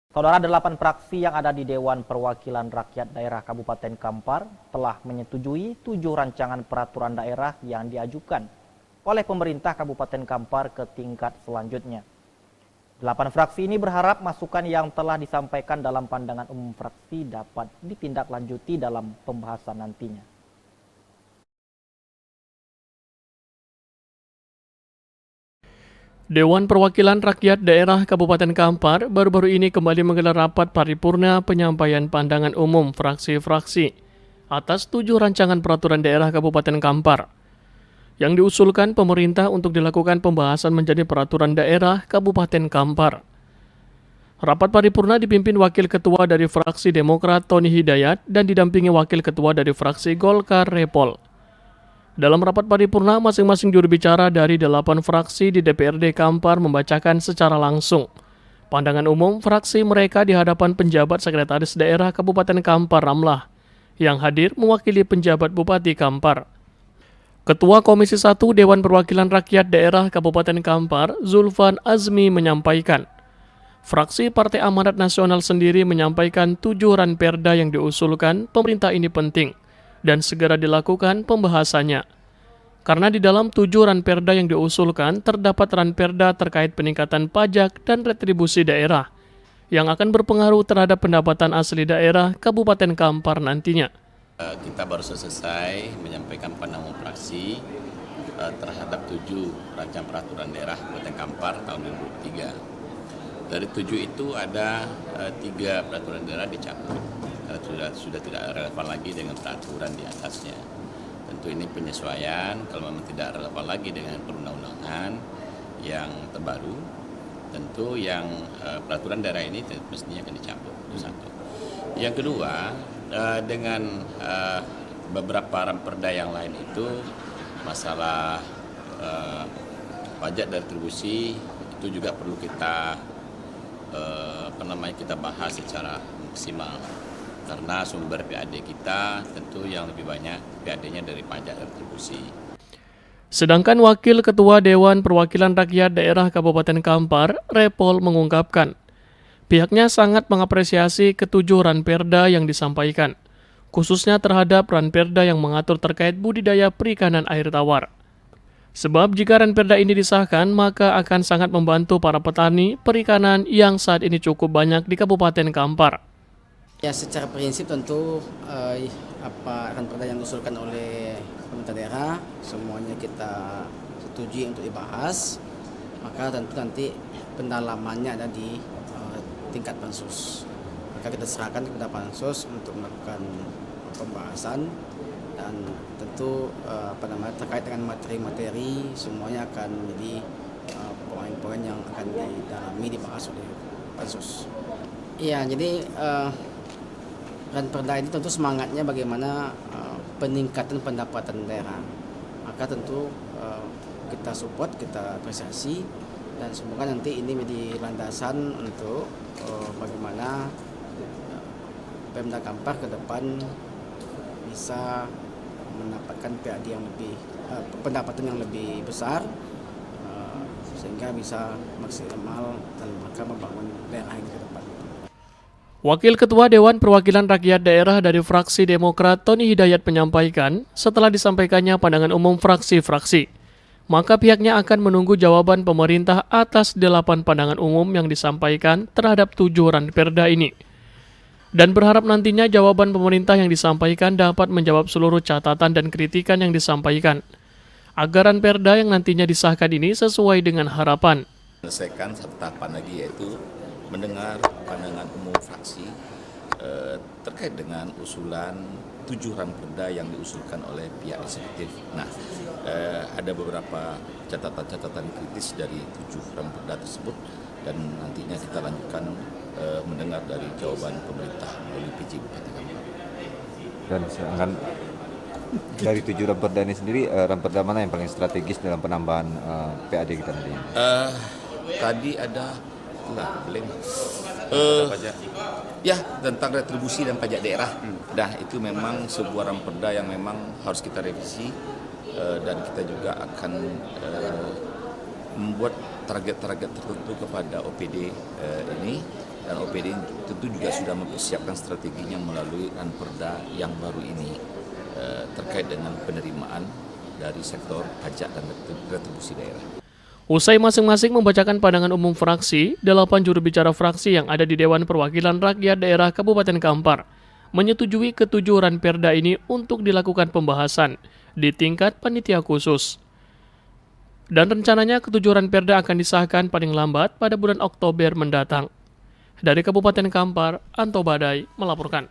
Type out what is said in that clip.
Saudara, 8 fraksi yang ada di Dewan Perwakilan Rakyat Daerah Kabupaten Kampar telah menyetujui 7 rancangan peraturan daerah yang diajukan oleh pemerintah Kabupaten Kampar ke tingkat selanjutnya. 8 fraksi ini berharap masukan yang telah disampaikan dalam pandangan umum fraksi dapat ditindaklanjuti dalam pembahasan nantinya. Dewan Perwakilan Rakyat Daerah Kabupaten Kampar baru-baru ini kembali menggelar rapat paripurna penyampaian pandangan umum fraksi-fraksi atas 7 rancangan peraturan daerah Kabupaten Kampar yang diusulkan pemerintah untuk dilakukan pembahasan menjadi peraturan daerah Kabupaten Kampar. Rapat paripurna dipimpin Wakil Ketua dari fraksi Demokrat Tony Hidayat dan didampingi Wakil Ketua dari fraksi Golkar Repol. Dalam rapat paripurna, masing-masing juru bicara dari 8 fraksi di DPRD Kampar membacakan secara langsung pandangan umum fraksi mereka di hadapan penjabat Sekretaris Daerah Kabupaten Kampar Ramlah yang hadir mewakili penjabat Bupati Kampar. Ketua Komisi 1 Dewan Perwakilan Rakyat Daerah Kabupaten Kampar, Zulfan Azmi menyampaikan, fraksi Partai Amanat Nasional sendiri menyampaikan 7 ranperda yang diusulkan pemerintah ini penting dan segera dilakukan pembahasannya. Karena di dalam 7 ranperda yang diusulkan terdapat ranperda terkait peningkatan pajak dan retribusi daerah yang akan berpengaruh terhadap pendapatan asli daerah Kabupaten Kampar nantinya. Kita baru selesai menyampaikan pandangan fraksi terhadap 7 rancangan peraturan daerah Kabupaten Kampar tahun 2023. Dari 7 itu ada 3 peraturan daerah dicabut karena sudah tidak relevan lagi dengan peraturan di atasnya. Tentu ini penyesuaian, kalau memang tidak relevan lagi dengan perundang-undangan yang terbaru, tentu yang peraturan daerah ini mestinya akan dicabut. Itu satu. Yang kedua, dengan beberapa ranperda yang lain itu masalah pajak dan retribusi itu juga perlu kita kita bahas secara maksimal. Karena sumber PAD kita tentu yang lebih banyak PAD-nya dari pajak dan retribusi. Sedangkan Wakil Ketua Dewan Perwakilan Rakyat Daerah Kabupaten Kampar, Repol mengungkapkan, pihaknya sangat mengapresiasi ketujuh ranperda yang disampaikan, khususnya terhadap ranperda yang mengatur terkait budidaya perikanan air tawar. Sebab jika ranperda ini disahkan, maka akan sangat membantu para petani perikanan yang saat ini cukup banyak di Kabupaten Kampar. Ya, secara prinsip tentu ranperda yang diusulkan oleh pemerintah daerah semuanya kita setujui untuk dibahas. Maka tentu nanti pendalamannya ada di tingkat pansus. Maka kita serahkan kepada pansus untuk melakukan pembahasan dan tentu terkait dengan materi-materi semuanya akan menjadi poin-poin yang akan didalami dibahas oleh pansus. Iya, jadi ranperda ini tentu semangatnya bagaimana peningkatan pendapatan daerah. Maka tentu kita support, kita apresiasi dan semoga nanti ini menjadi landasan untuk bagaimana Pemda Kampar ke depan bisa mendapatkan PAD yang lebih pendapatan yang lebih besar sehingga bisa maksimal dalam rangka membangun daerah ini ke depan. Wakil Ketua Dewan Perwakilan Rakyat Daerah dari fraksi Demokrat Tony Hidayat menyampaikan, setelah disampaikannya pandangan umum fraksi-fraksi, maka pihaknya akan menunggu jawaban pemerintah atas 8 pandangan umum yang disampaikan terhadap 7 ranperda ini. Dan berharap nantinya jawaban pemerintah yang disampaikan dapat menjawab seluruh catatan dan kritikan yang disampaikan, agar ranperda yang nantinya disahkan ini sesuai dengan harapan. Selesaikan satu tahapan lagi, yaitu mendengar pandangan umum fraksi terkait dengan usulan 7 ranperda yang diusulkan oleh pihak eksekutif. Nah, ada beberapa catatan-catatan kritis dari 7 ranperda tersebut dan nantinya kita lanjutkan mendengar dari jawaban pemerintah melalui PJ Bupati Kampar. Dan sedangkan dari 7 ranperda ini sendiri, ranperda mana yang paling strategis dalam penambahan PAD kita nantinya? Tadi ada ya tentang retribusi dan pajak daerah. Nah, itu memang sebuah ranperda yang memang harus kita revisi dan kita juga akan membuat target-target tertentu kepada OPD ini Dan OPD tentu juga sudah mempersiapkan strateginya melalui Ranperda yang baru ini terkait dengan penerimaan dari sektor pajak dan retribusi daerah. Usai masing-masing membacakan pandangan umum fraksi, 8 juru bicara fraksi yang ada di Dewan Perwakilan Rakyat Daerah Kabupaten Kampar menyetujui ketujuh Ranperda ini untuk dilakukan pembahasan di tingkat panitia khusus. Dan rencananya ketujuh Ranperda akan disahkan paling lambat pada bulan Oktober mendatang. Dari Kabupaten Kampar, Anto Badai melaporkan.